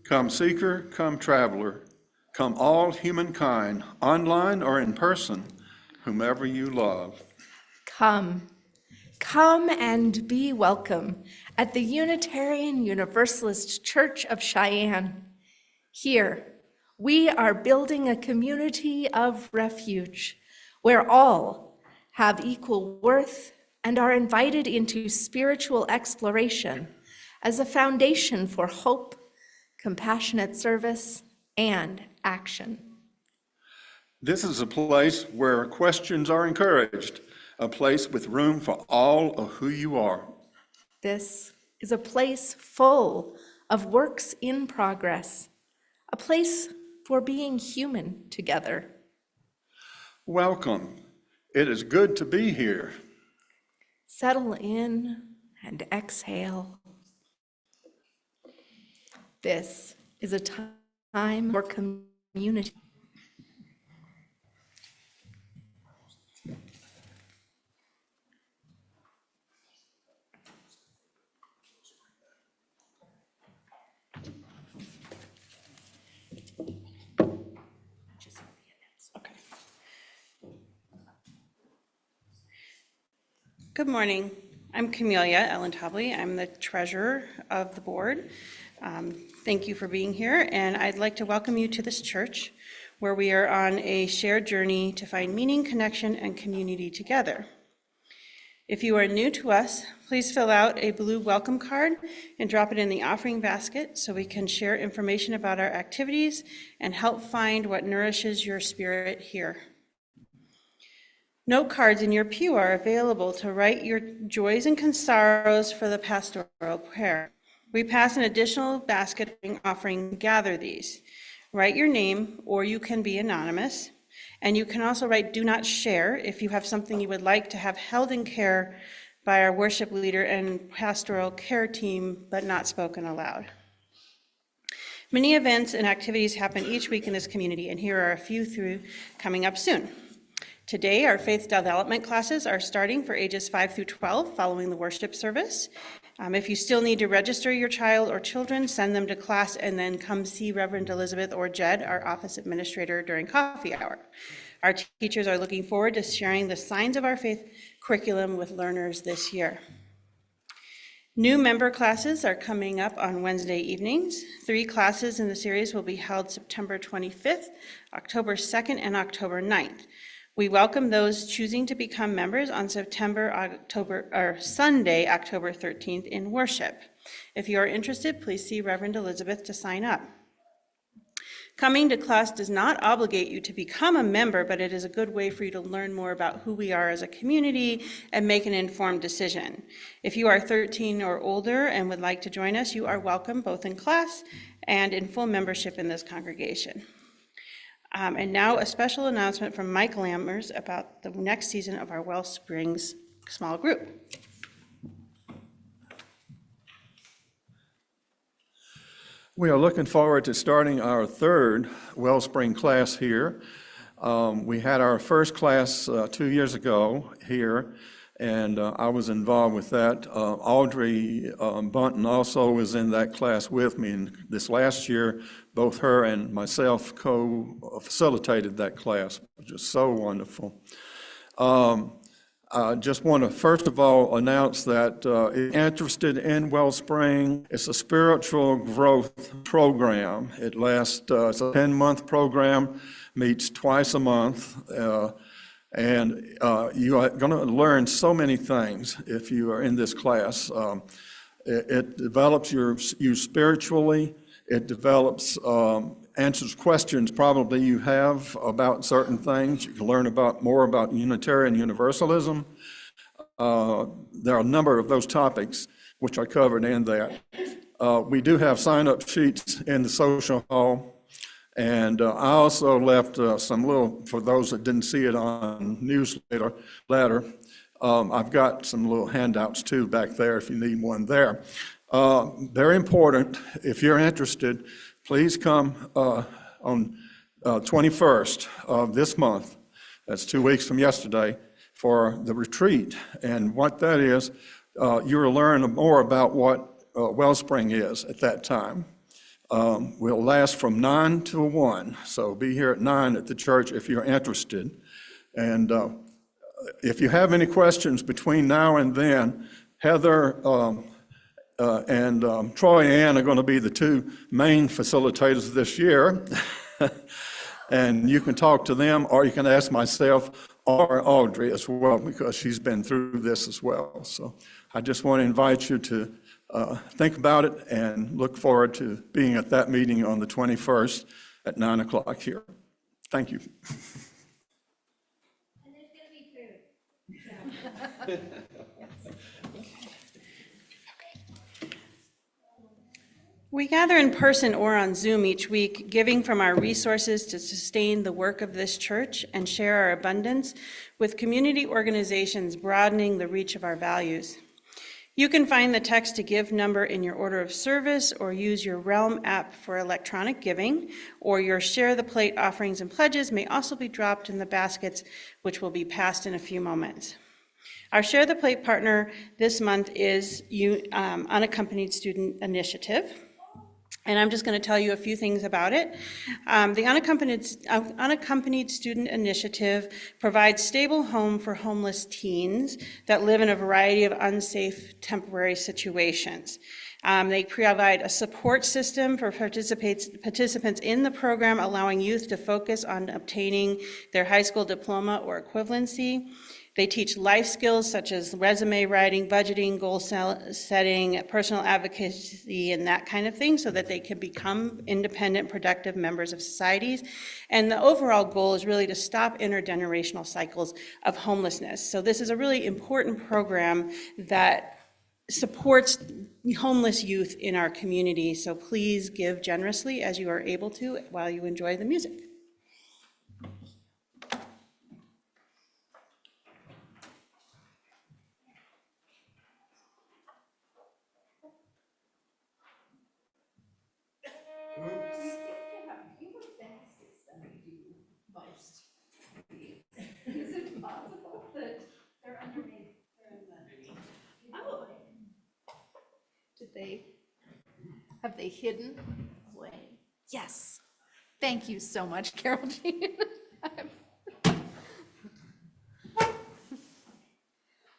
Come seeker, come traveler, come all humankind, online or in person, whomever you love. Come, come and be welcome at the Unitarian Universalist Church of Cheyenne. Here, we are building a community of refuge where all have equal worth and are invited into spiritual exploration as a foundation for hope, compassionate service, and action. This is a place where questions are encouraged, a place with room for all of who you are. This is a place full of works in progress, a place for being human together. Welcome. It is good to be here. Settle in and exhale. This is a time for community. Good morning. I'm Camelia Ellen Tobley. I'm the treasurer of the board. Thank you for being here, and I'd like to welcome you to this church where we are on a shared journey to find meaning, connection, and community together. If you are new to us, please fill out a blue welcome card and drop it in the offering basket so we can share information about our activities and help find what nourishes your spirit here. Note cards in your pew are available to write your joys and sorrows for the pastoral prayer. We pass an additional basket offering to gather these. Write your name, or you can be anonymous. And you can also write "do not share" if you have something you would like to have held in care by our worship leader and pastoral care team, but not spoken aloud. Many events and activities happen each week in this community, and here are a few coming up soon. Today, our faith development classes are starting for ages 5 through 12 following the worship service. If you still need to register your child or children, send them to class and then come see Reverend Elizabeth or Jed, our office administrator, during coffee hour. Our teachers are looking forward to sharing the Signs of Our Faith curriculum with learners this year. New member classes are coming up on Wednesday evenings. 3 classes in the series will be held September 25th, October 2nd, and October 9th. We welcome those choosing to become members on Sunday, October 13th in worship. If you are interested, please see Reverend Elizabeth to sign up. Coming to class does not obligate you to become a member, but it is a good way for you to learn more about who we are as a community and make an informed decision. If you are 13 or older and would like to join us, you are welcome both in class and in full membership in this congregation. And now a special announcement from Mike Lammers about the next season of our Wellsprings small group. We are looking forward to starting our 3rd Wellspring class here. We had our first class 2 years ago here, and I was involved with that. Audrey Bunton also was in that class with me, and this last year, both her and myself co-facilitated that class, which is so wonderful. I just want to first of all announce that if you're interested in Wellspring, it's a spiritual growth program. It lasts, it's a 10-month program, meets twice a month, and you are going to learn so many things if you are in this class. It develops you spiritually. It develops, answers questions probably you have about certain things. You can learn more about Unitarian Universalism. There are a number of those topics which are covered in that. We do have sign-up sheets in the social hall. And I also left some little, for those that didn't see it on newsletter, I've got some little handouts too back there if you need one there. Very important, if you're interested, please come on 21st of this month, that's 2 weeks from yesterday, for the retreat. And what that is, you'll learn more about what Wellspring is at that time. Will last from 9 to 1, so be here at 9 at the church if you're interested. And if you have any questions between now and then, Heather and Troy Ann are going to be the two main facilitators this year. And you can talk to them, or you can ask myself or Audrey as well, because she's been through this as well. So I just want to invite you to think about it and look forward to being at that meeting on the 21st at 9 o'clock here. Thank you. And there's gonna be food. We gather in person or on Zoom each week, giving from our resources to sustain the work of this church and share our abundance with community organizations broadening the reach of our values. You can find the text to give number in your order of service, or use your Realm app for electronic giving, or your Share the Plate offerings and pledges may also be dropped in the baskets, which will be passed in a few moments. Our Share the Plate partner this month is Unaccompanied Student Initiative. And I'm just going to tell you a few things about it. The Unaccompanied Student Initiative provides stable home for homeless teens that live in a variety of unsafe temporary situations. They provide a support system for participants in the program, allowing youth to focus on obtaining their high school diploma or equivalency. They teach life skills such as resume writing, budgeting, goal setting, personal advocacy, and that kind of thing, so that they can become independent, productive members of societies. And the overall goal is really to stop intergenerational cycles of homelessness. So this is a really important program that supports homeless youth in our community. So please give generously as you are able to while you enjoy the music. Is it possible that they're underneath? Oh. Have they hidden away? Yes. Thank you so much, Carol Jean.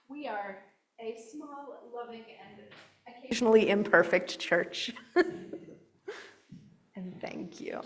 We are a small, loving, and occasionally imperfect church. And thank you.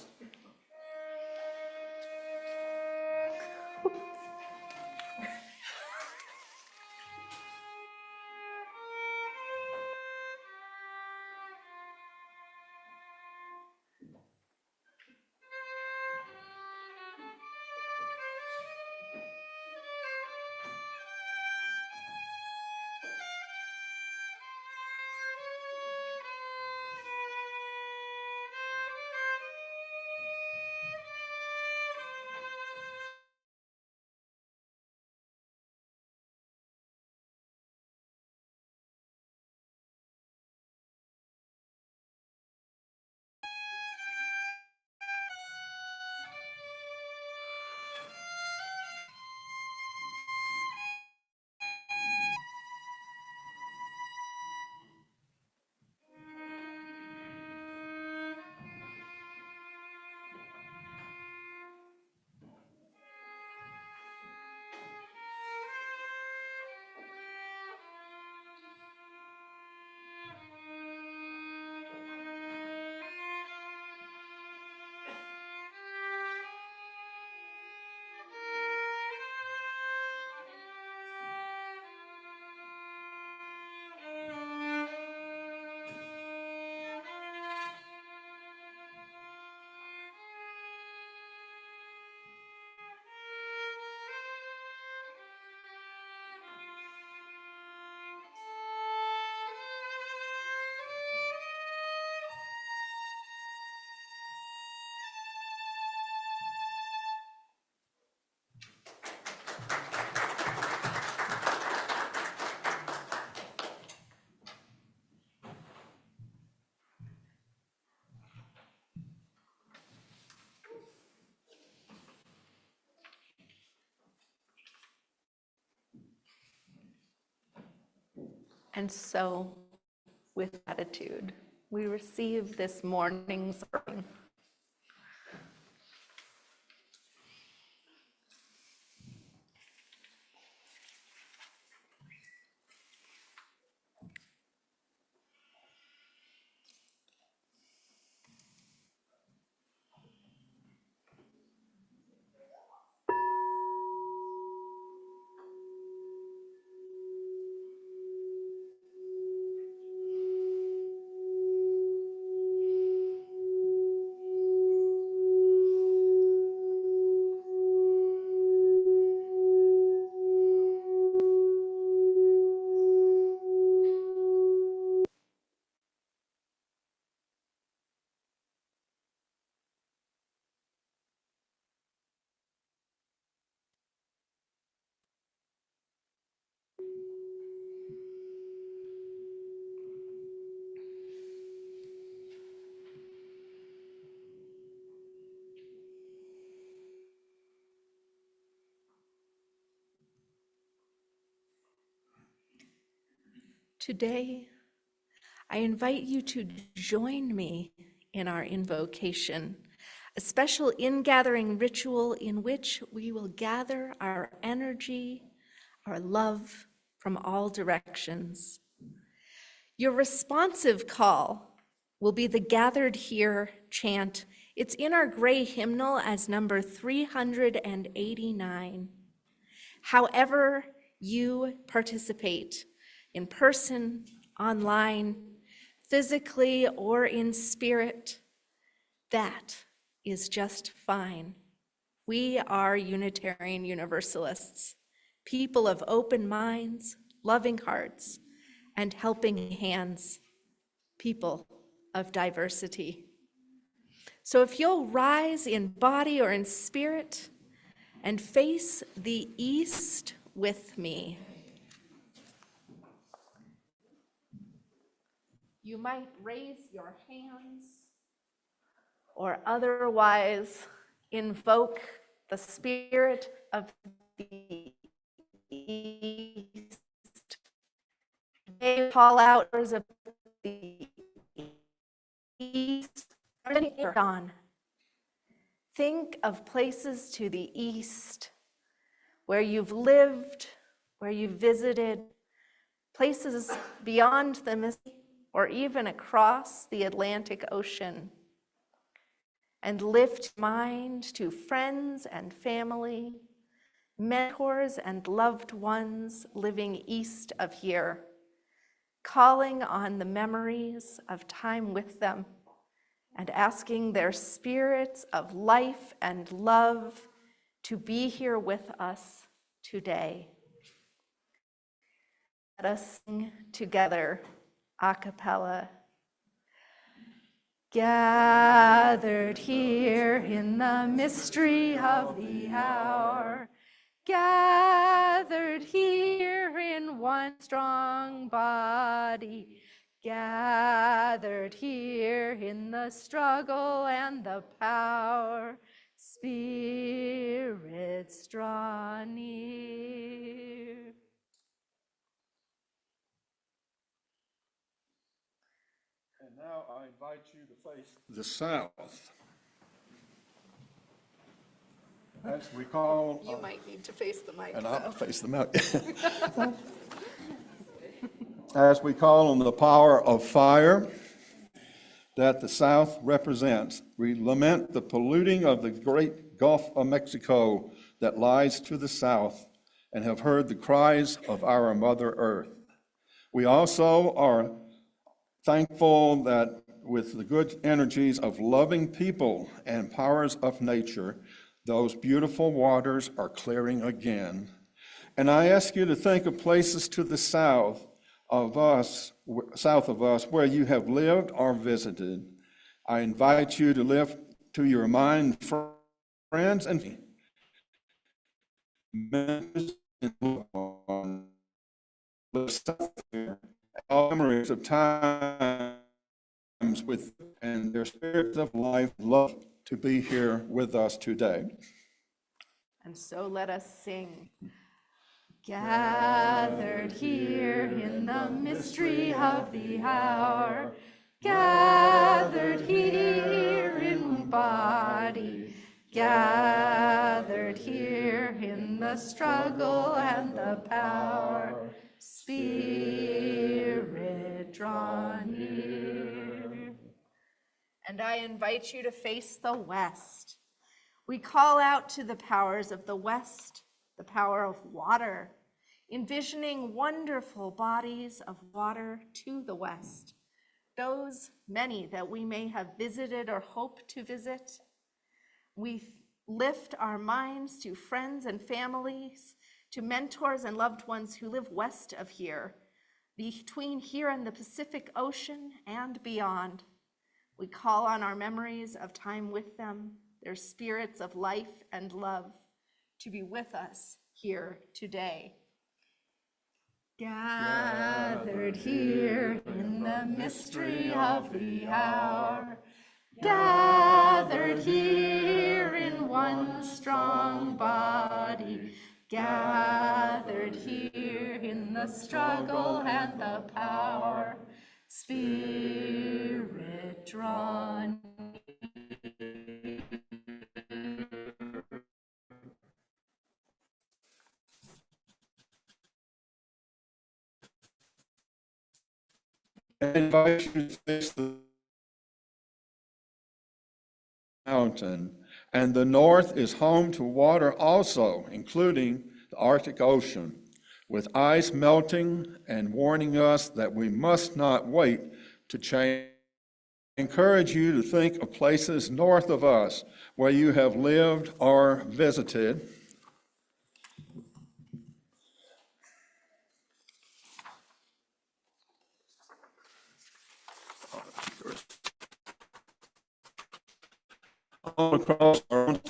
And so, with gratitude, we receive this morning's offering. Today, I invite you to join me in our invocation, a special ingathering ritual in which we will gather our energy, our love from all directions. Your responsive call will be the gathered here chant. It's in our gray hymnal as number 389. However you participate, in person, online, physically, or in spirit, that is just fine. We are Unitarian Universalists, people of open minds, loving hearts, and helping hands, people of diversity. So if you'll rise in body or in spirit and face the east with me. You might raise your hands or otherwise invoke the spirit of the east. They call out of the east. On. Think of places to the east where you've lived, where you've visited, places beyond the Mississippi or even across the Atlantic Ocean. And lift mind to friends and family, mentors and loved ones living east of here, calling on the memories of time with them and asking their spirits of life and love to be here with us today. Let us sing together, a cappella. Gathered here in the mystery of the hour, gathered here in one strong body, gathered here in the struggle and the power, spirits draw near. And now I invite you to face the south. As we call. You might need to face the mic. And I'll face the mountain. As we call on the power of fire that the South represents, we lament the polluting of the great Gulf of Mexico that lies to the south and have heard the cries of our Mother Earth. We also are thankful that with the good energies of loving people and powers of nature, those beautiful waters are clearing again. And I ask you to think of places to the south of us where you have lived or visited. I invite you to lift to your mind friends and all memories of times with and their spirits of life love to be here with us today. And so let us sing. Gathered here in the mystery of the hour, gathered here in body, gathered here in the struggle and the power. Spirit, draw near. And I invite you to face the west. We call out to the powers of the west, the power of water, envisioning wonderful bodies of water to the west, those many that we may have visited or hope to visit. We lift our minds to friends and families, to mentors and loved ones who live west of here, between here and the Pacific Ocean and beyond. We call on our memories of time with them, their spirits of life and love, to be with us here today. Gathered here in the mystery of the hour, gathered here in one strong body, gathered here in the struggle and the power. Spirit, draw near. I invite you to face the mountain, and the north is home to water also, including the Arctic Ocean, with ice melting and warning us that we must not wait to change. I encourage you to think of places north of us where you have lived or visited. All across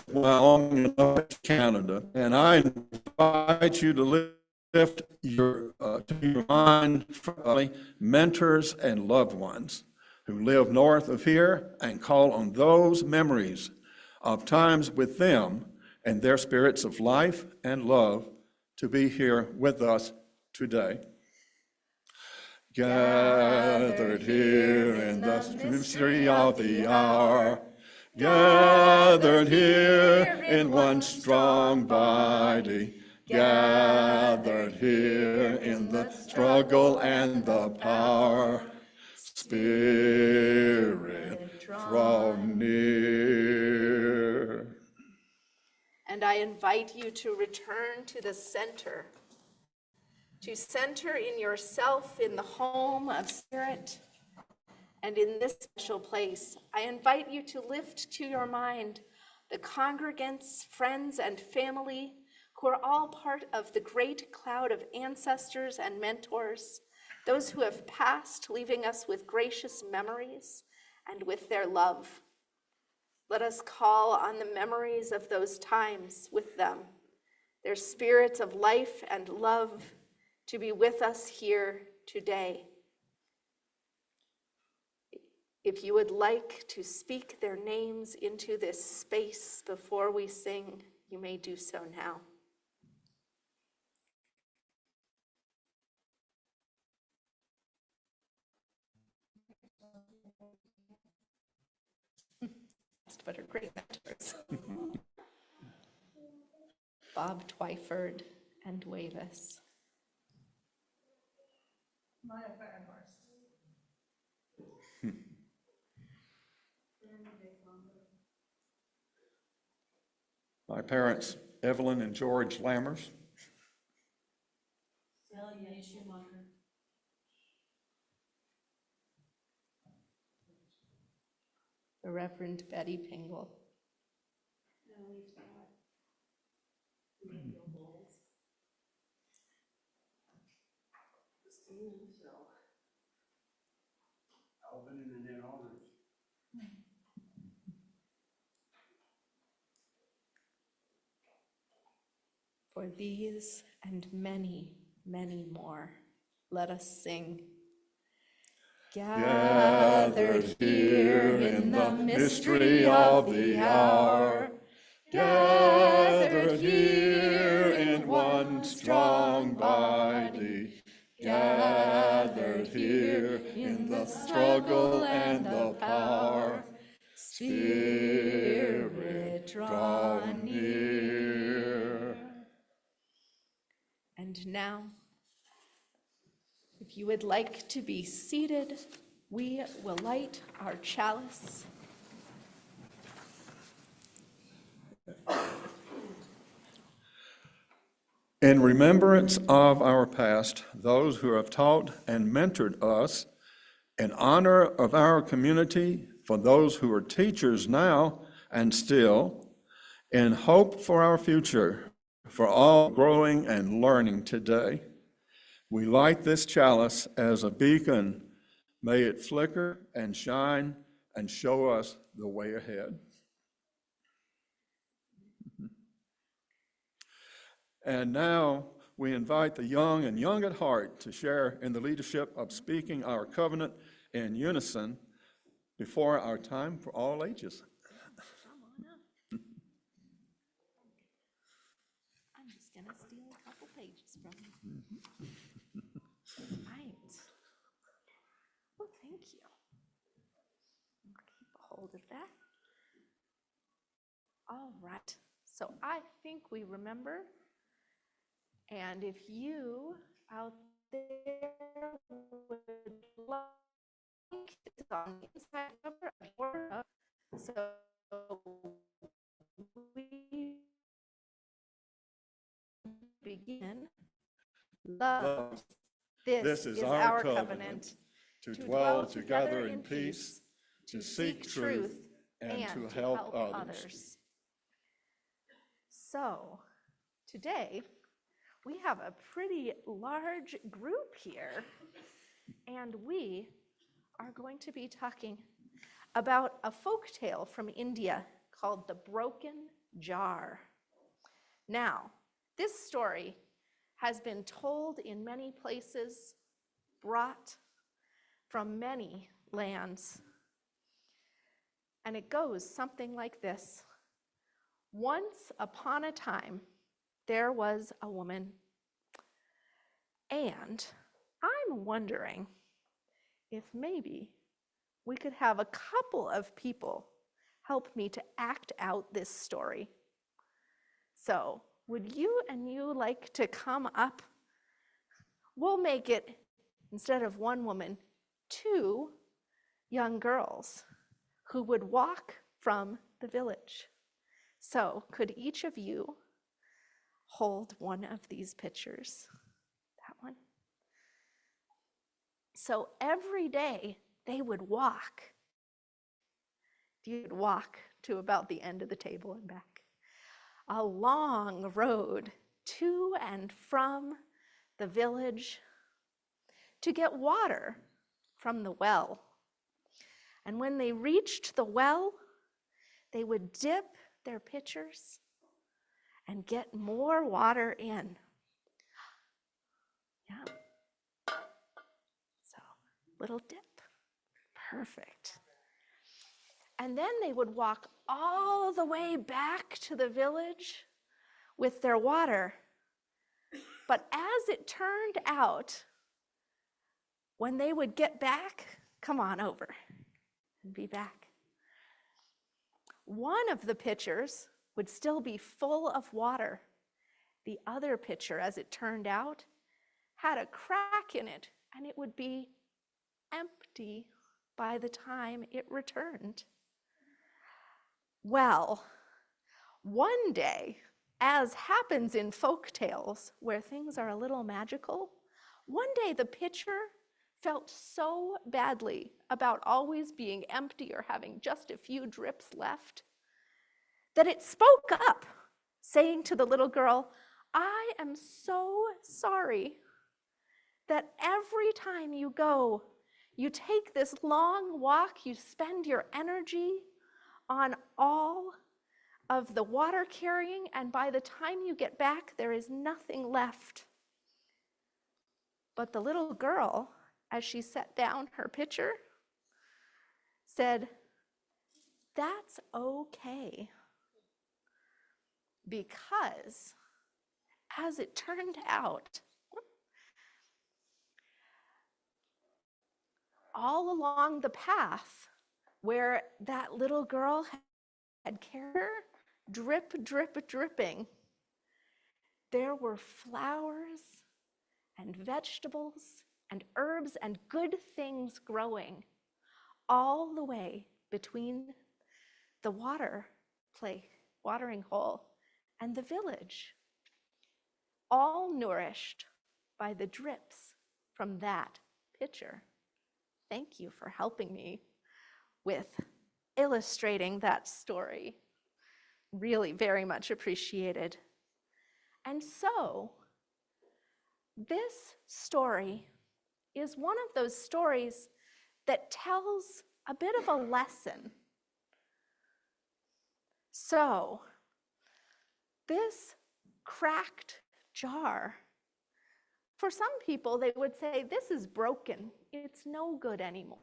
Wyoming and Canada, and I invite you to lift your to your mind mentors and loved ones who live north of here, and call on those memories of times with them and their spirits of life and love to be here with us today. Gathered here in the mystery of the hour, gathered here in one strong body, gathered here in the struggle and the power. Spirit, draw near. And I invite you to return to the center, to center in yourself in the home of spirit. And in this special place, I invite you to lift to your mind the congregants, friends, and family who are all part of the great cloud of ancestors and mentors, those who have passed, leaving us with gracious memories and with their love. Let us call on the memories of those times with them, their spirits of life and love, to be with us here today. If you would like to speak their names into this space before we sing, you may do so now. But are great mentors. Bob Twyford and Wavis. Maya Fairhurst. My parents, Evelyn and George Lammers. Celia Schumacher. The Reverend Betty Pingle. Alvin and then Aldrich. For these and many, many more, let us sing. Gathered here in the mystery of the hour, gathered here in one strong body, gathered here in the struggle and And now, if you would like to be seated, we will light our chalice. In remembrance of our past, those who have taught and mentored us, in honor of our community, for those who are teachers now and still, in hope for our future, for all growing and learning today, we light this chalice as a beacon. May it flicker and shine and show us the way ahead. And now we invite the young and young at heart to share in the leadership of speaking our covenant in unison before our time for all ages. I'm just going to steal a couple pages from you. Right. Well, thank you. I'll keep a hold of that. All right. So I think we remember. And if you out there would like, it's on the inside cover of your book. So we begin. Love. This is our covenant. To dwell together in peace, to seek truth, and to help others. So today, we have a pretty large group here, and we are going to be talking about a folk tale from India called The Broken Jar. Now, this story has been told in many places, brought from many lands, and it goes something like this. Once upon a time, there was a woman, and I'm wondering if maybe we could have a couple of people help me to act out this story. So, would you and you like to come up? We'll make it, instead of one woman, 2 young girls who would walk from the village. So, could each of you hold one of these pictures? That one. So every day they would walk. You'd walk to about the end of the table and back. A long road to and from the village to get water from the well. And when they reached the well, they would dip their pitchers and get more water in. Yeah. So, little dip. Perfect. And then they would walk all the way back to the village with their water. But as it turned out, when they would get back, come on over and be back. One of the pitchers would still be full of water. The other pitcher, as it turned out, had a crack in it, and it would be empty by the time it returned. Well, one day, as happens in folk tales where things are a little magical, one day the pitcher felt so badly about always being empty or having just a few drips left that it spoke up, saying to the little girl, "I am so sorry that every time you go, you take this long walk, you spend your energy on all of the water carrying, and by the time you get back, there is nothing left." But the little girl, as she set down her pitcher, said, "That's okay." Because, as it turned out, all along the path where that little girl had carried her, drip, drip, dripping, there were flowers and vegetables and herbs and good things growing all the way between the watering hole and the village, all nourished by the drips from that pitcher. Thank you for helping me with illustrating that story. Really very much appreciated. And so, this story is one of those stories that tells a bit of a lesson. So, this cracked jar, for some people, they would say, this is broken. It's no good anymore.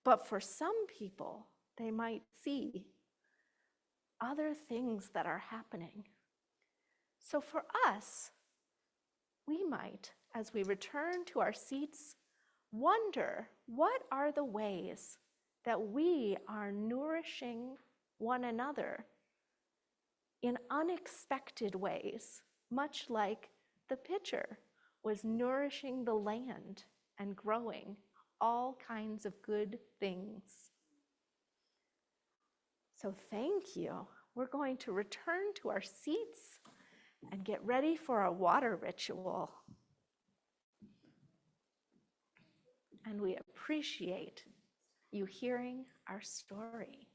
But for some people, they might see other things that are happening. So for us, we might, as we return to our seats, wonder what are the ways that we are nourishing one another in unexpected ways, much like the pitcher was nourishing the land and growing all kinds of good things. So thank you. We're going to return to our seats and get ready for a water ritual. And we appreciate you hearing our story.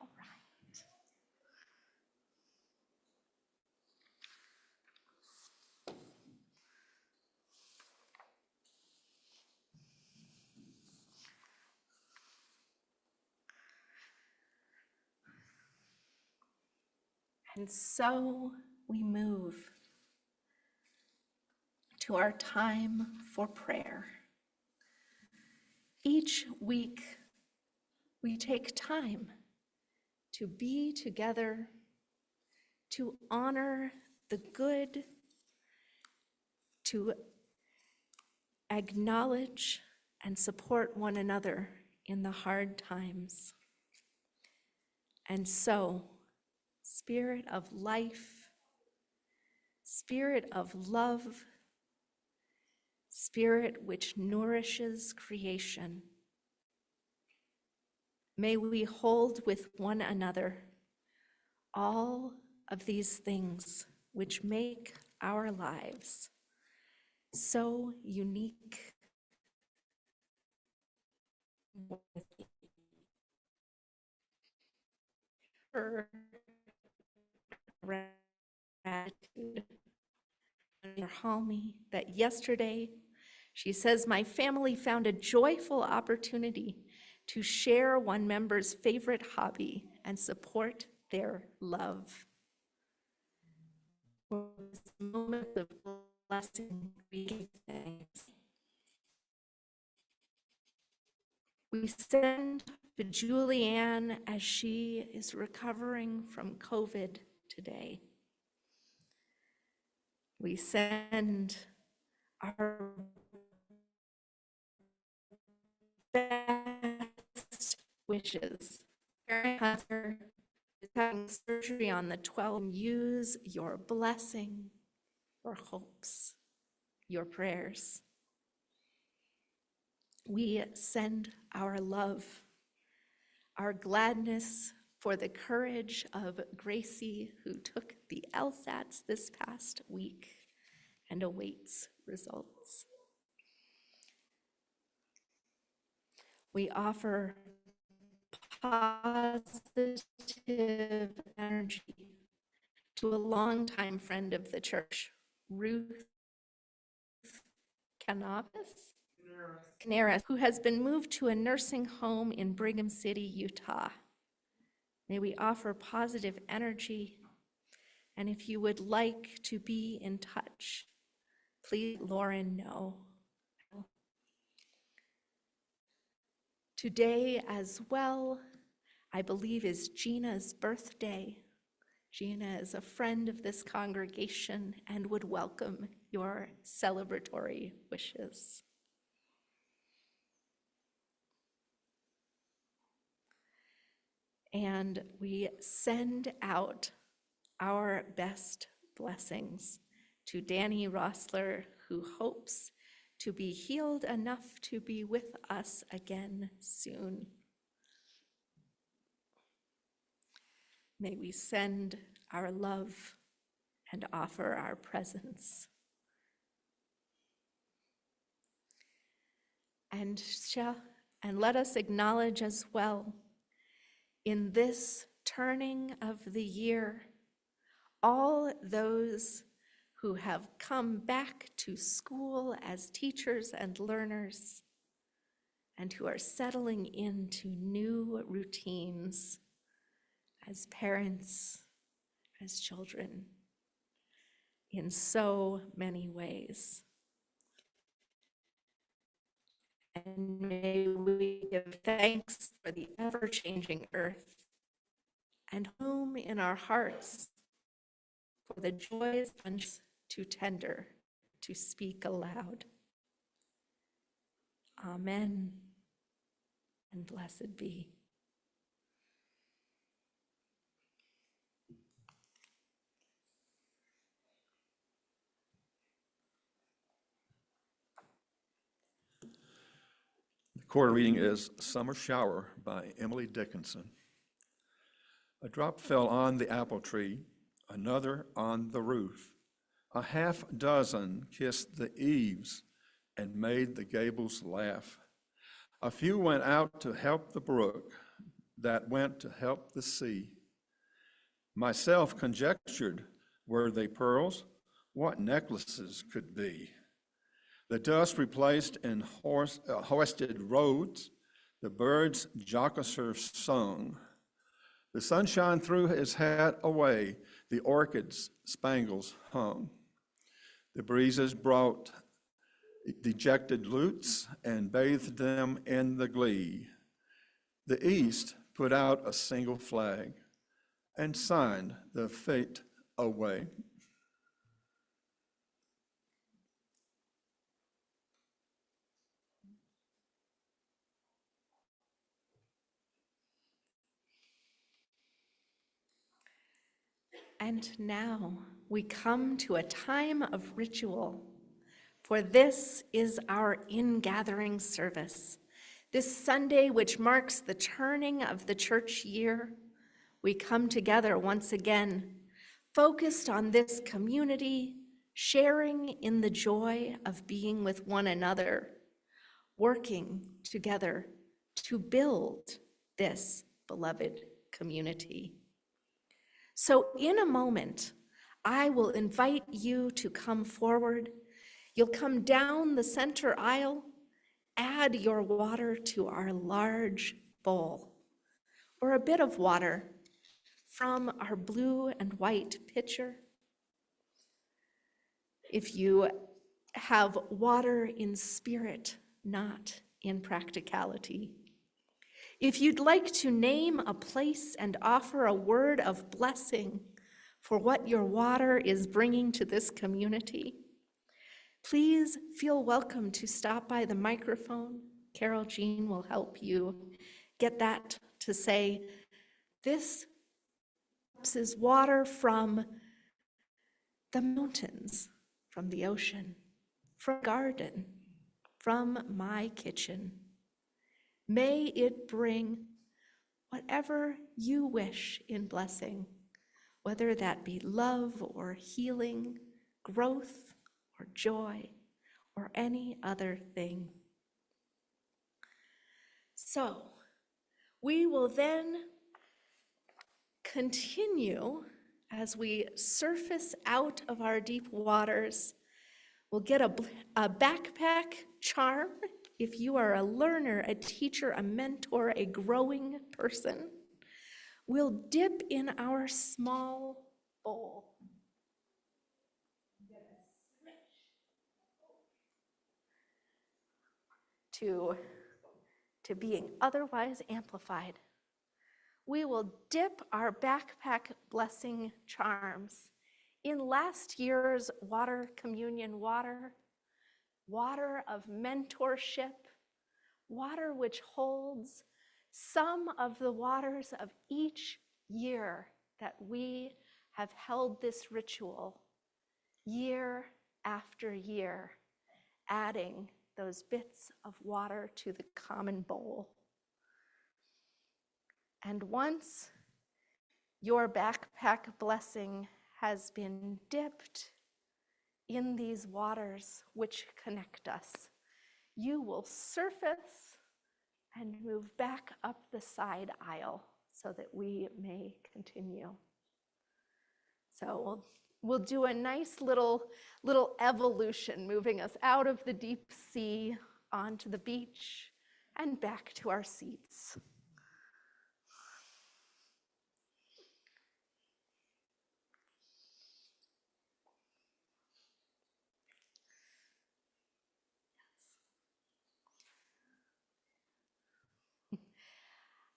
All right. And so we move to our time for prayer. Each week, we take time to be together, to honor the good, to acknowledge and support one another in the hard times. And so, Spirit of life, Spirit of love, Spirit which nourishes creation, may we hold with one another all of these things which make our lives so unique. Her gratitude. Halmy, that yesterday, she says, my family found a joyful opportunity to share one member's favorite hobby and support their love. For this moment of blessing, we give thanks. We send to Julianne as she is recovering from COVID today. We send our best wishes. Karen Hunter is having surgery on the 12th. Use your blessing, your hopes, your prayers. We send our love, our gladness for the courage of Gracie, who took the LSATs this past week and awaits results. We offer positive energy to a longtime friend of the church, Ruth Canaris, who has been moved to a nursing home in Brigham City, Utah. May we offer positive energy, and if you would like to be in touch, please let Lauren know. Today as well, I believe, is Gina's birthday. Gina is a friend of this congregation and would welcome your celebratory wishes. and we send out our best blessings to Danny Rossler, who hopes to be healed enough to be with us again soon. May we send our love and offer our presence. And let us acknowledge as well, in this turning of the year, all those who have come back to school as teachers and learners, and who are settling into new routines as parents, as children, in so many ways. And may we give thanks for the ever-changing earth, and whom in our hearts for the joys too tender to speak aloud. Amen, and blessed be. The quarter reading is Summer Shower by Emily Dickinson. A drop fell on the apple tree, another on the roof. A half dozen kissed the eaves and made the gables laugh. A few went out to help the brook that went to help the sea. Myself conjectured, were they pearls? What necklaces could be? The dust replaced in hoisted roads, the birds jocosser sung. The sunshine threw his hat away, the orchids' spangles hung. The breezes brought dejected lutes and bathed them in the glee. The east put out a single flag and signed the fate away. And now we come to a time of ritual, for this is our ingathering service. This Sunday, which marks the turning of the church year, we come together once again, focused on this community, sharing in the joy of being with one another, working together to build this beloved community. So in a moment, I will invite you to come forward. You'll come down the center aisle, add your water to our large bowl, or a bit of water from our blue and white pitcher. If you have water in spirit, not in practicality. If you'd like to name a place and offer a word of blessing for what your water is bringing to this community, please feel welcome to stop by the microphone. Carol Jean will help you get that to say, this is water from the mountains, from the ocean, from the garden, from my kitchen. May it bring whatever you wish in blessing, whether that be love or healing, growth or joy, or any other thing. So, we will then continue as we surface out of our deep waters. We'll get a backpack charm if you are a learner, a teacher, a mentor, a growing person. We'll dip in our small bowl. To being otherwise amplified. We will dip our backpack blessing charms in last year's water communion water, water of mentorship, water which holds some of the waters of each year that we have held this ritual, year after year, adding those bits of water to the common bowl. And once your backpack blessing has been dipped in these waters which connect us, you will surface and move back up the side aisle so that we may continue. So we'll do a nice little evolution, moving us out of the deep sea onto the beach and back to our seats.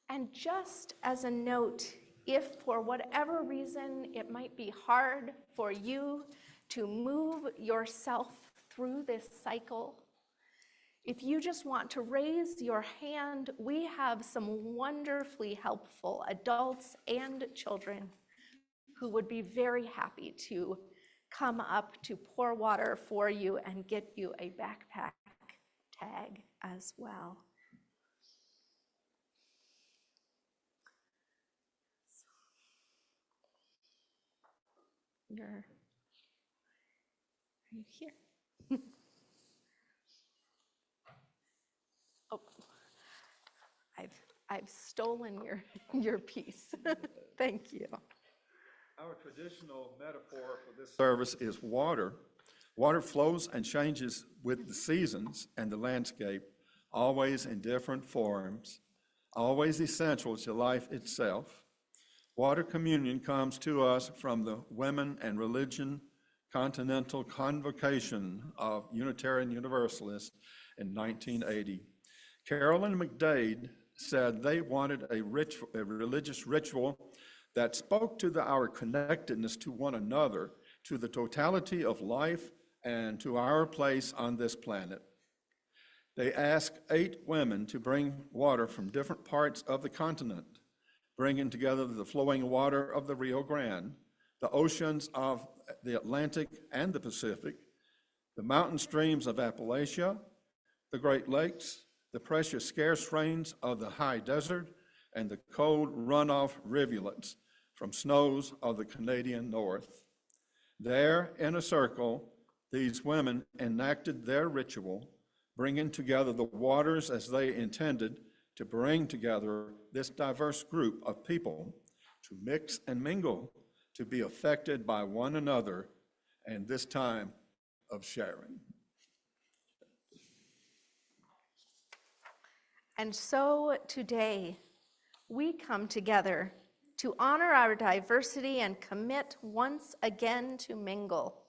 And just as a note, if for whatever reason it might be hard for you to move yourself through this cycle, if you just want to raise your hand, we have some wonderfully helpful adults and children who would be very happy to come up to pour water for you and get you a backpack tag as well. Are you here? Oh, I've stolen your piece. Thank you. Our traditional metaphor for this service is water. Water flows and changes with the seasons and the landscape, always in different forms, always essential to life itself. Water communion comes to us from the Women and Religion Continental Convocation of Unitarian Universalists in 1980. Carolyn McDade said they wanted a religious ritual that spoke to our connectedness to one another, to the totality of life, and to our place on this planet. They asked 8 women to bring water from different parts of the continent, bringing together the flowing water of the Rio Grande, the oceans of the Atlantic and the Pacific, the mountain streams of Appalachia, the Great Lakes, the precious scarce rains of the high desert, and the cold runoff rivulets from snows of the Canadian North. There, in a circle, these women enacted their ritual, bringing together the waters as they intended to bring together this diverse group of people to mix and mingle, to be affected by one another, and this time of sharing. And so today, we come together to honor our diversity and commit once again to mingle,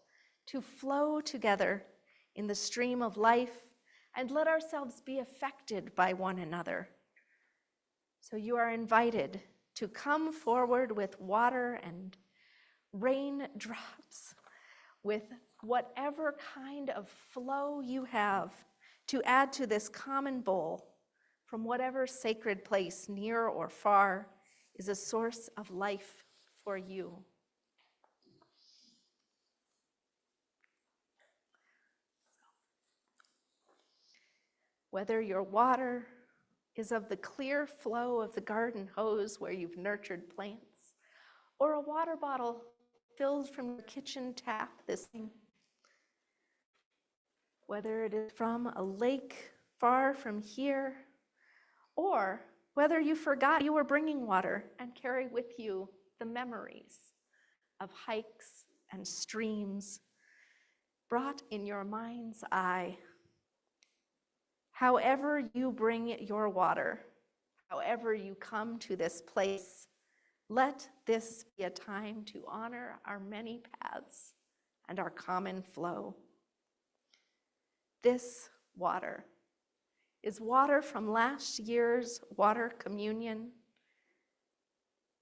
to flow together in the stream of life and let ourselves be affected by one another. So you are invited to come forward with water and raindrops, with whatever kind of flow you have to add to this common bowl from whatever sacred place, near or far, is a source of life for you. Whether your water is of the clear flow of the garden hose where you've nurtured plants, or a water bottle filled from your kitchen tap this thing, whether it is from a lake far from here, or whether you forgot you were bringing water and carry with you the memories of hikes and streams brought in your mind's eye. However you bring your water, however you come to this place, let this be a time to honor our many paths and our common flow. This water is water from last year's water communion,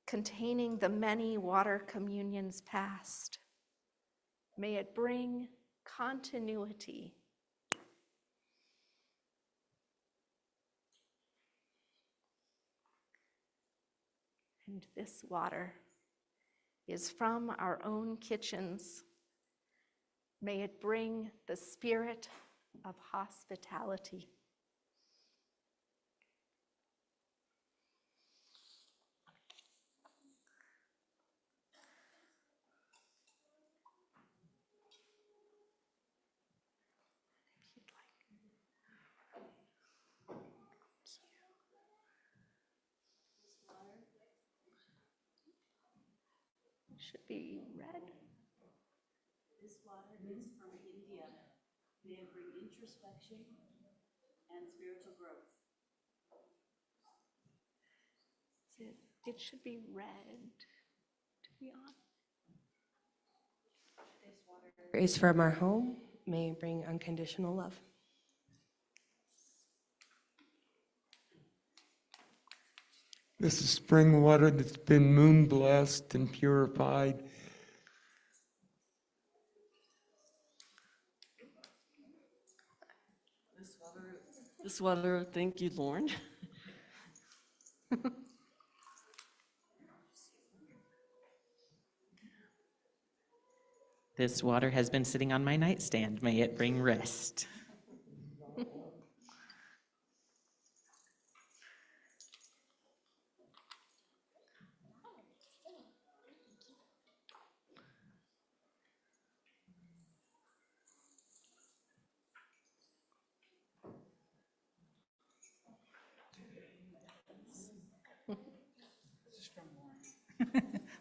containing the many water communions past. May it bring continuity. And this water is from our own kitchens. May it bring the spirit of hospitality. Should be red. This water is from India. May it bring introspection and spiritual growth. It should be red, to be honest. This water is from our home. May it bring unconditional love. This is spring water that's been moon blessed and purified. This water, thank you, Lord. This water has been sitting on my nightstand. May it bring rest.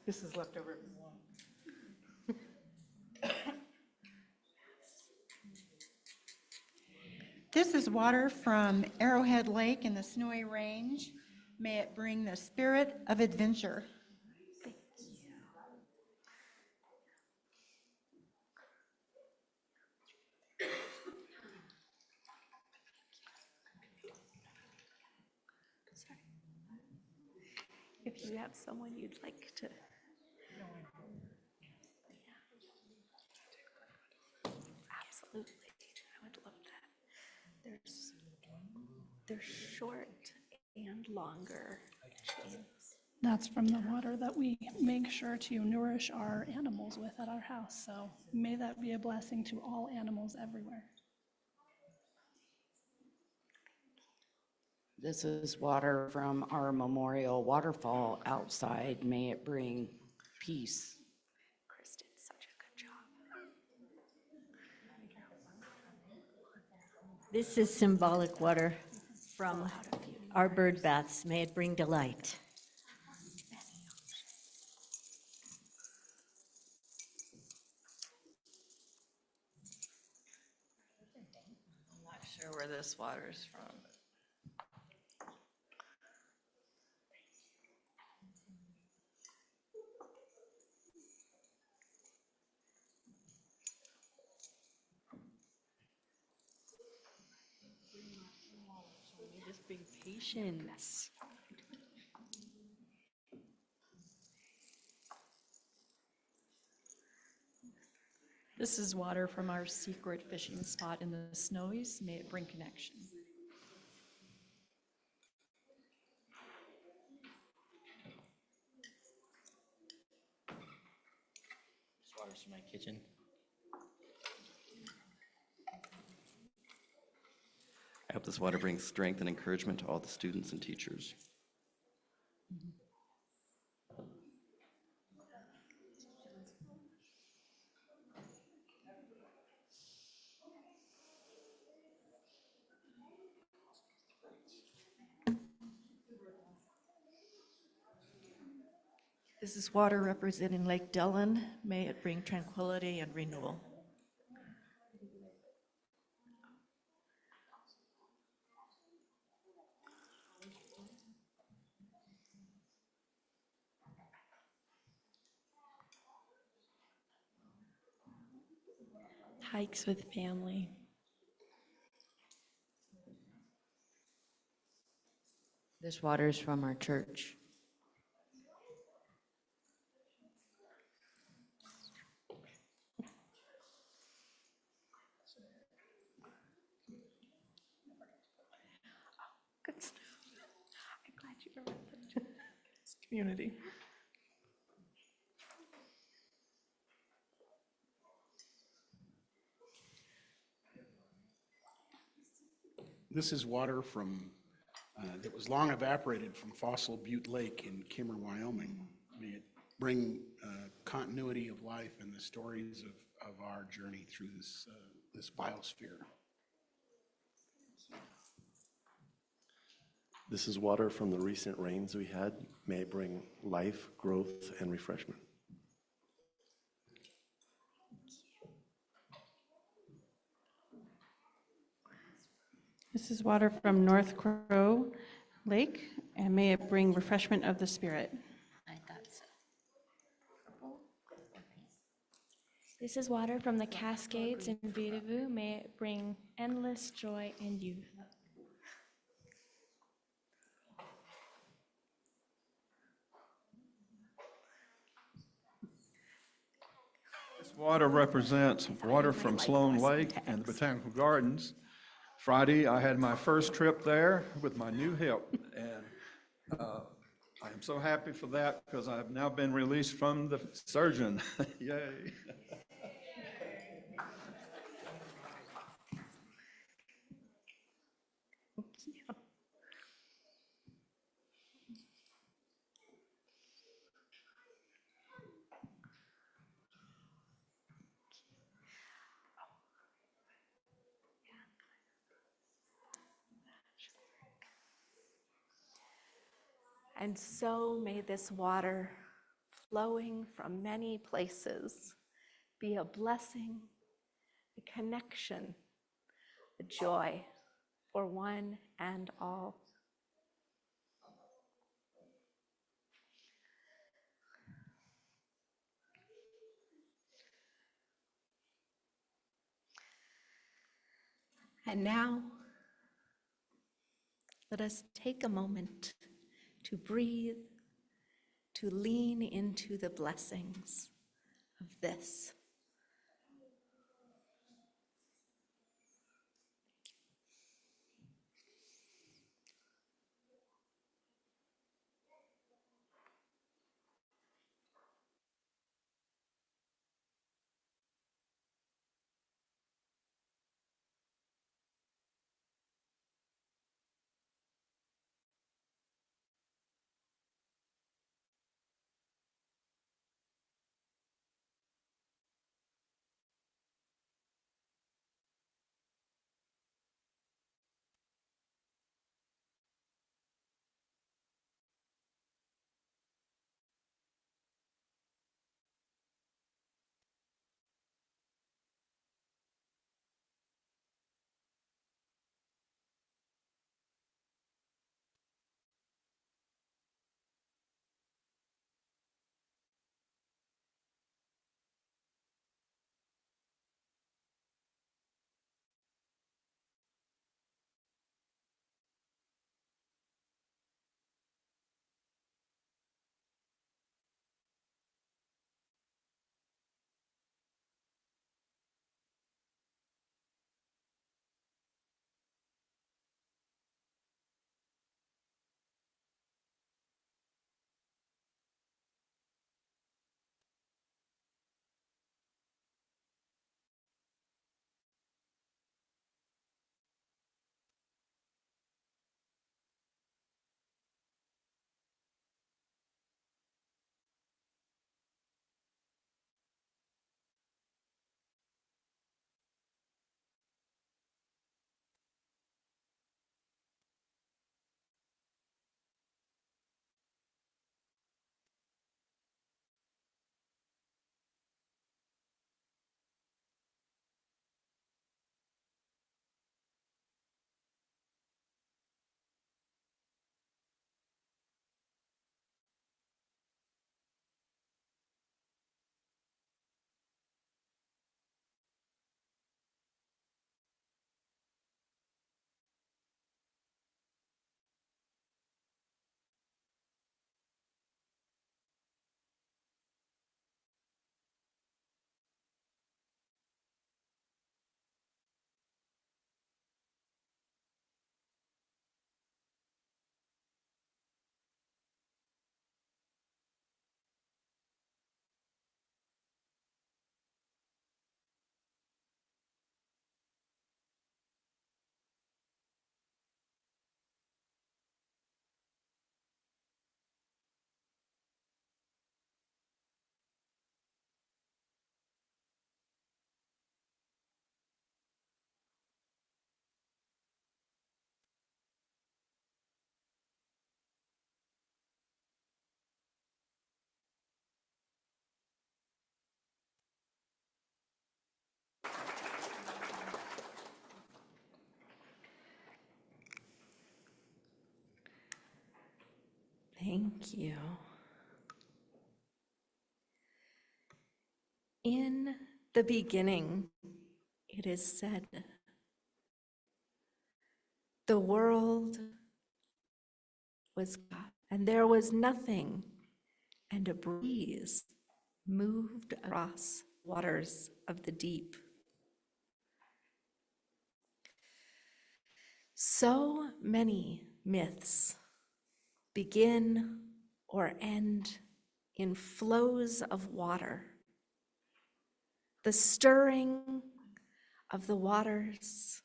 This is leftover. This is water from Arrowhead Lake in the Snowy Range. May it bring the spirit of adventure. If you have someone you'd like to. Absolutely, I would love that. There's short and longer chains. That's from the water that we make sure to nourish our animals with at our house. So may that be a blessing to all animals everywhere. This is water from our memorial waterfall outside. May it bring peace. Chris did such a good job. This is symbolic water from our bird baths. May it bring delight. I'm not sure where this water is from. Just bring patience. This is water from our secret fishing spot in the Snowies. May it bring connection. This water's from my kitchen. I hope this water brings strength and encouragement to all the students and teachers. This is water representing Lake Dillon. May it bring tranquility and renewal. Hikes with family. This water is from our church. Good stuff. I'm glad you remembered. community. This is water from, that was long evaporated from Fossil Butte Lake in Kimmer, Wyoming. May it bring continuity of life and the stories of our journey through this biosphere. This is water from the recent rains we had. May it bring life, growth, and refreshment. This is water from North Crow Lake, and may it bring refreshment of the spirit. I thought so. This is water from the Cascades in Vitavu. May it bring endless joy and youth. This water represents water from Sloan Lake and the Botanical Gardens. Friday, I had my first trip there with my new hip, and I am so happy for that because I've now been released from the surgeon. Yay. And so may this water, flowing from many places, be a blessing, a connection, a joy for one and all. And now, let us take a moment to breathe, to lean into the blessings of this. Thank you. In the beginning, it is said, the world was God, and there was nothing, and a breeze moved across waters of the deep. So many myths begin or end in flows of water. The stirring of the waters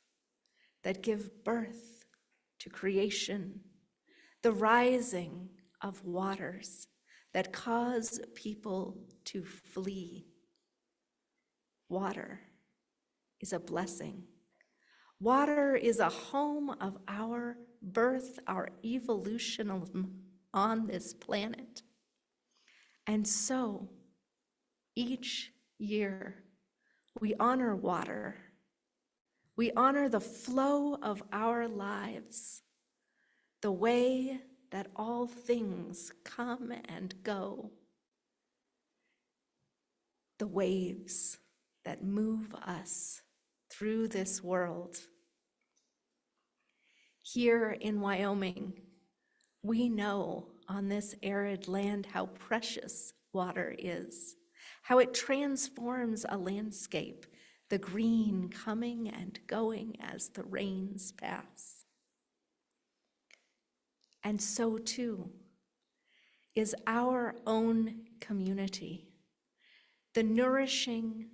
that give birth to creation, the rising of waters that cause people to flee. Water is a blessing. Water is a home of our birth, our evolution on this planet. And so, each year, we honor water. We honor the flow of our lives, the way that all things come and go, the waves that move us through this world. Here in Wyoming, we know on this arid land how precious water is, how it transforms a landscape, the green coming and going as the rains pass. And so too is our own community, the nourishing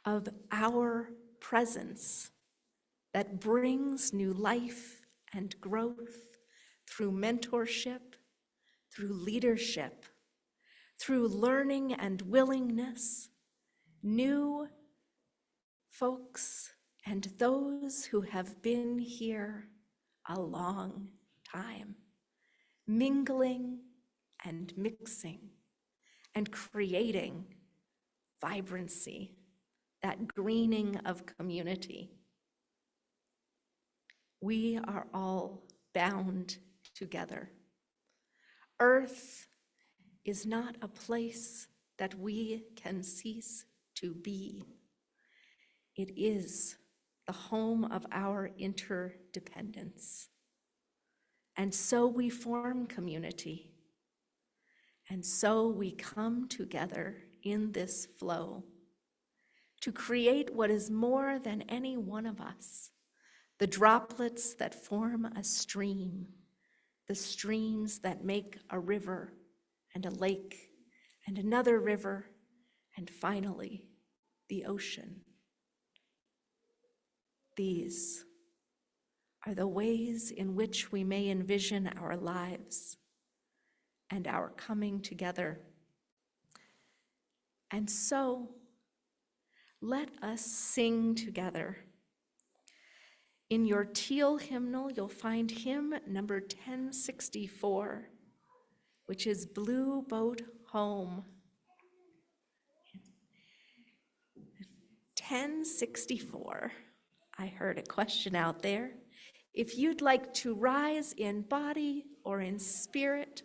of our presence that brings new life and growth through mentorship, through leadership, through learning and willingness, new folks and those who have been here a long time, mingling and mixing and creating vibrancy, that greening of community. We are all bound together. Earth is not a place that we can cease to be. It is the home of our interdependence. And so we form community. And so we come together in this flow to create what is more than any one of us, the droplets that form a stream, the streams that make a river and a lake and another river, and finally, the ocean. These are the ways in which we may envision our lives and our coming together. And so, let us sing together. In your teal hymnal, you'll find hymn number 1064, which is Blue Boat Home. 1064. I heard a question out there. If you'd like to rise in body or in spirit,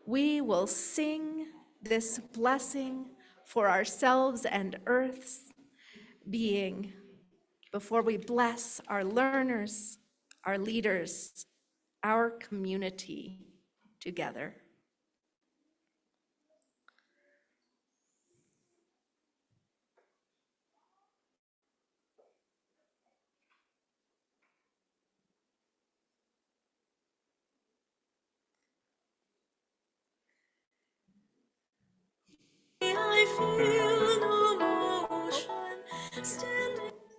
we will sing this blessing for ourselves and Earth's being before we bless our learners, our leaders, our community together. I feel no motion,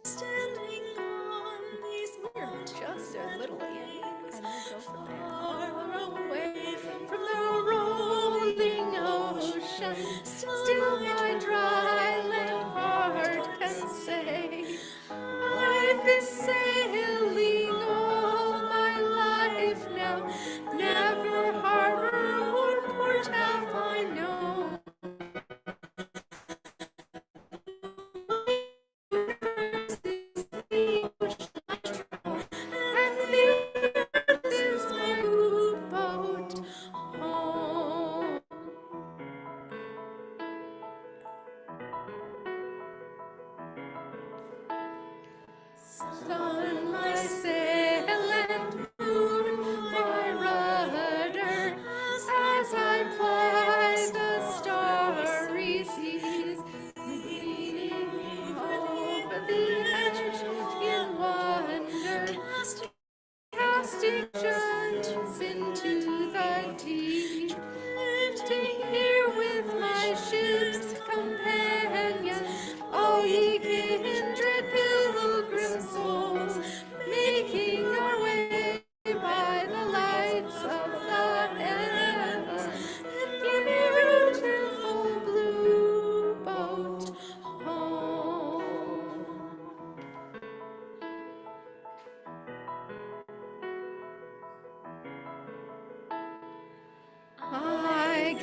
standing on these mountains, Just a little in, and we'll go from there. far away from The rolling ocean, still my dry land heart can say, I've been sailing all my life now, never harbor or port have I known.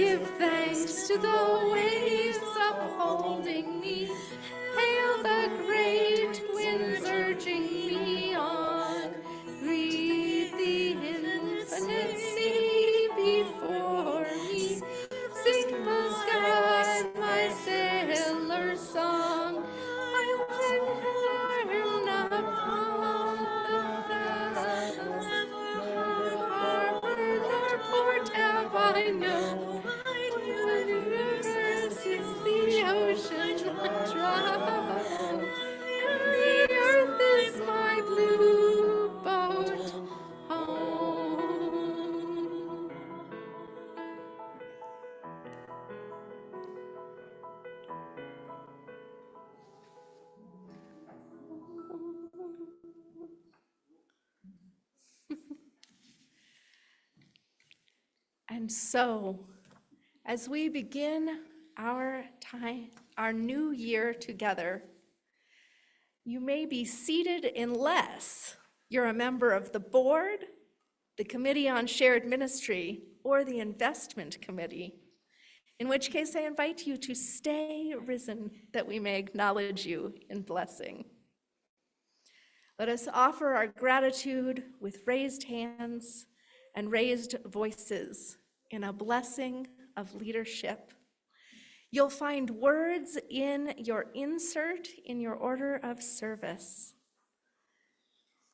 give thanks to the waves upholding me. Hail the great winds urging me on. Greet the infinite sea before me. Sing the sky my sailor's song. I will learn upon the harbor nor port have I known. Wide universe is the ocean dry, and the earth is my blue boat home. And so, as we begin our new year together, you may be seated unless you're a member of the board, the Committee on Shared Ministry, or the Investment Committee, in which case I invite you to stay risen that we may acknowledge you in blessing. Let us offer our gratitude with raised hands and raised voices in a blessing of leadership. You'll find words in your insert in your order of service.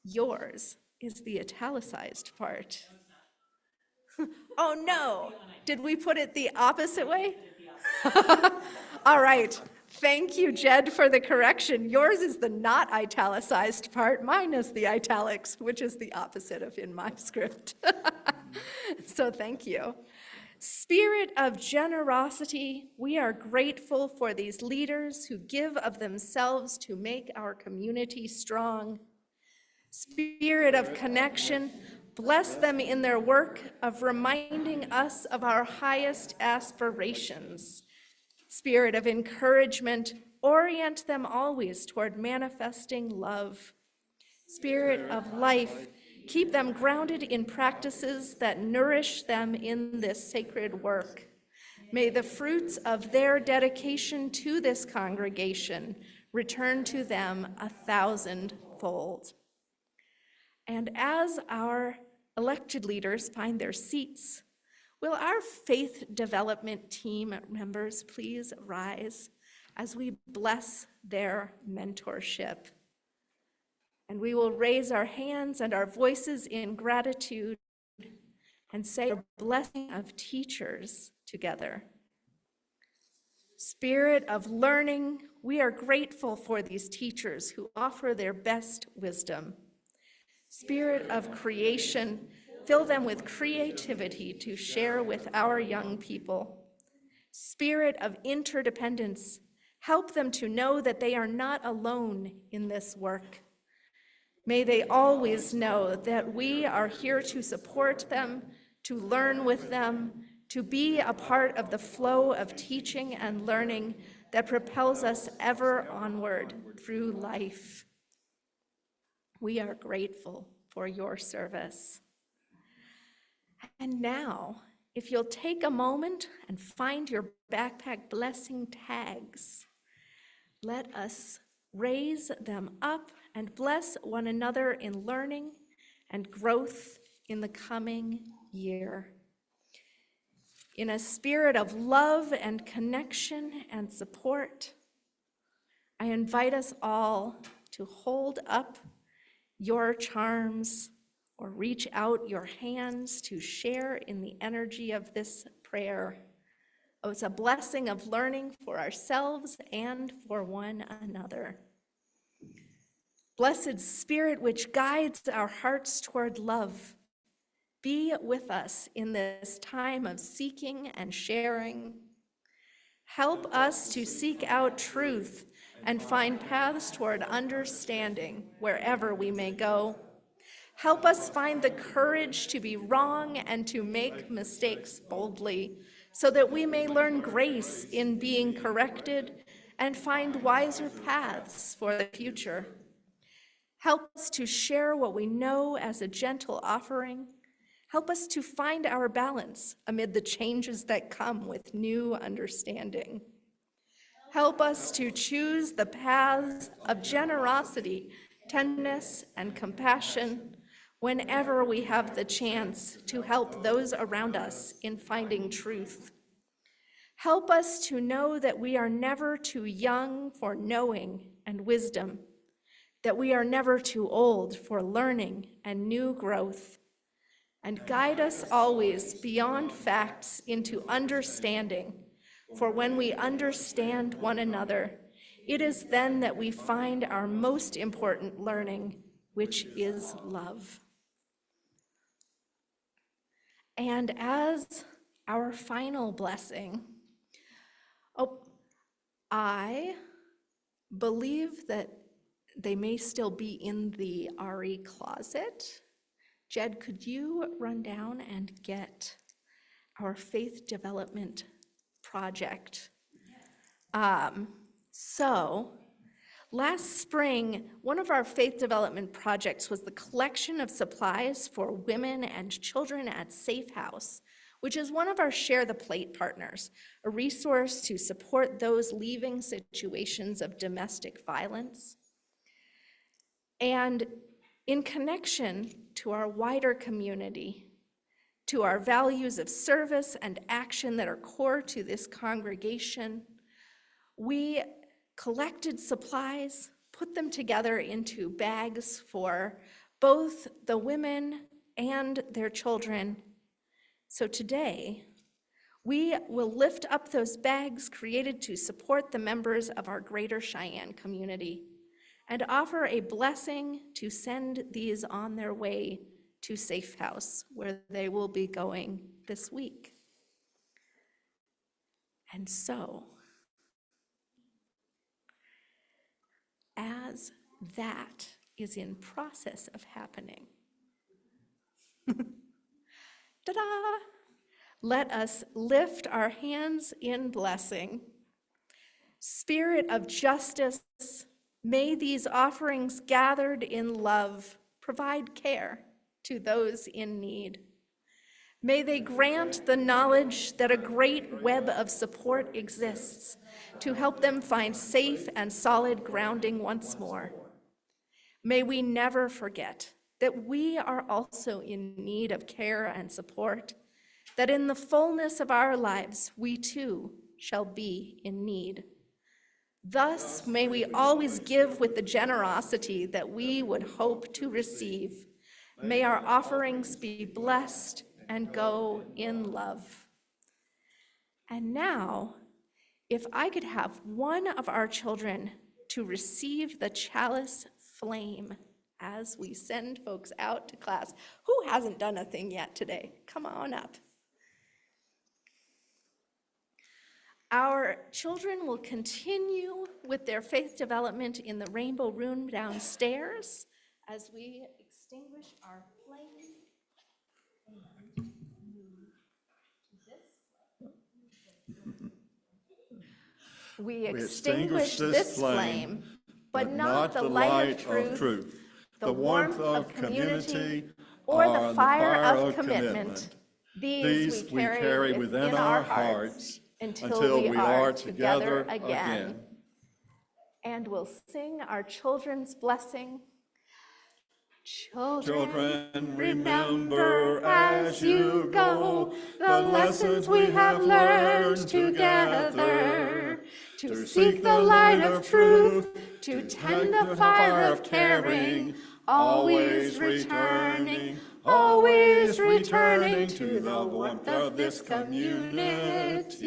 Yours is the italicized part. Oh no, did we put it the opposite way? All right, thank you, Jed, for the correction. Yours is the not italicized part, mine is the italics, which is the opposite of in my script. So thank you. Spirit of generosity, we are grateful for these leaders who give of themselves to make our community strong. Spirit of connection, bless them in their work of reminding us of our highest aspirations. Spirit of encouragement, orient them always toward manifesting love. Spirit of life, keep them grounded in practices that nourish them in this sacred work. May the fruits of their dedication to this congregation return to them 1,000-fold. And as our elected leaders find their seats, will our faith development team members please rise as we bless their mentorship? And we will raise our hands and our voices in gratitude and say a blessing of teachers together. Spirit of learning, we are grateful for these teachers who offer their best wisdom. Spirit of creation, fill them with creativity to share with our young people. Spirit of interdependence, help them to know that they are not alone in this work. May they always know that we are here to support them, to learn with them, to be a part of the flow of teaching and learning that propels us ever onward through life. We are grateful for your service. And now, if you'll take a moment and find your backpack blessing tags, let us raise them up and bless one another in learning and growth in the coming year. In a spirit of love and connection and support, I invite us all to hold up your charms or reach out your hands to share in the energy of this prayer. Oh, it's a blessing of learning for ourselves and for one another. Blessed Spirit, which guides our hearts toward love, be with us in this time of seeking and sharing. Help us to seek out truth and find paths toward understanding wherever we may go. Help us find the courage to be wrong and to make mistakes boldly, so that we may learn grace in being corrected and find wiser paths for the future. Help us to share what we know as a gentle offering Help us to find our balance amid the changes that come with new understanding. Help us to choose the paths of generosity, tenderness, and compassion whenever we have the chance to help those around us in finding truth. Help us to know that we are never too young for knowing and wisdom, that we are never too old for learning and new growth, and guide us always beyond facts into understanding. For when we understand one another, it is then that we find our most important learning, which is love. And as our final blessing, I believe that they may still be in the RE closet. Jed, could you run down and get our faith development project? Last spring, one of our faith development projects was the collection of supplies for women and children at Safe House, which is one of our Share the Plate partners, a resource to support those leaving situations of domestic violence. And in connection to our wider community, to our values of service and action that are core to this congregation, we collected supplies, put them together into bags for both the women and their children. So today, we will lift up those bags created to support the members of our Greater Cheyenne community and offer a blessing to send these on their way to Safe House, where they will be going this week. And so, as that is in process of happening, ta-da! Let us lift our hands in blessing. Spirit of justice, may these offerings gathered in love provide care to those in need. May they grant the knowledge that a great web of support exists to help them find safe and solid grounding once more. May we never forget that we are also in need of care and support, that in the fullness of our lives, we too shall be in need. Thus, may we always give with the generosity that we would hope to receive. May our offerings be blessed and go in love. And now, if I could have one of our children to receive the chalice flame as we send folks out to class. Who hasn't done a thing yet today? Come on up. Our children will continue with their faith development in the Rainbow Room downstairs as we extinguish our flame. We extinguish this flame, but not the light of truth, the warmth of community, or the fire of commitment. These we carry within our hearts until we are together again. And we'll sing our children's blessing. Children, remember as you go the lessons we have learned together, to seek the light of truth, to tend the fire of caring, always returning to the warmth of this community.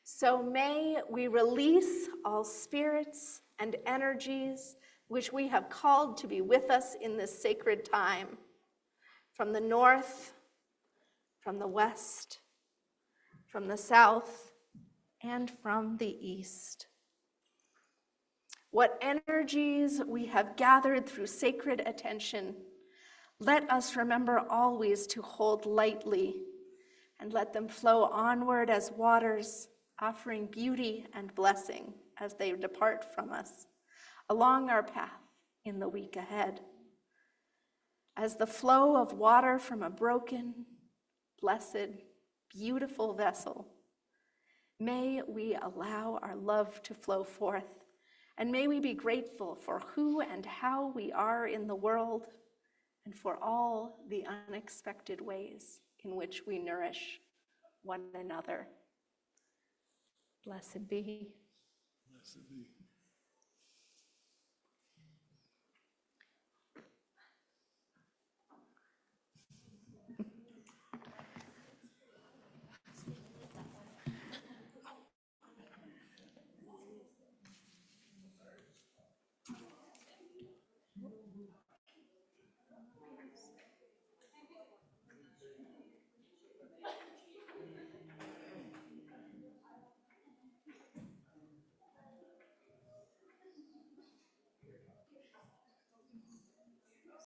So may we release all spirits and energies which we have called to be with us in this sacred time, from the north, from the west, from the south, and from the east. What energies we have gathered through sacred attention, let us remember always to hold lightly and let them flow onward as waters, offering beauty and blessing as they depart from us along our path in the week ahead. as the flow of water from a broken, blessed, beautiful vessel, may we allow our love to flow forth, and may we be grateful for who and how we are in the world, and for all the unexpected ways in which we nourish one another. Blessed be. Blessed be.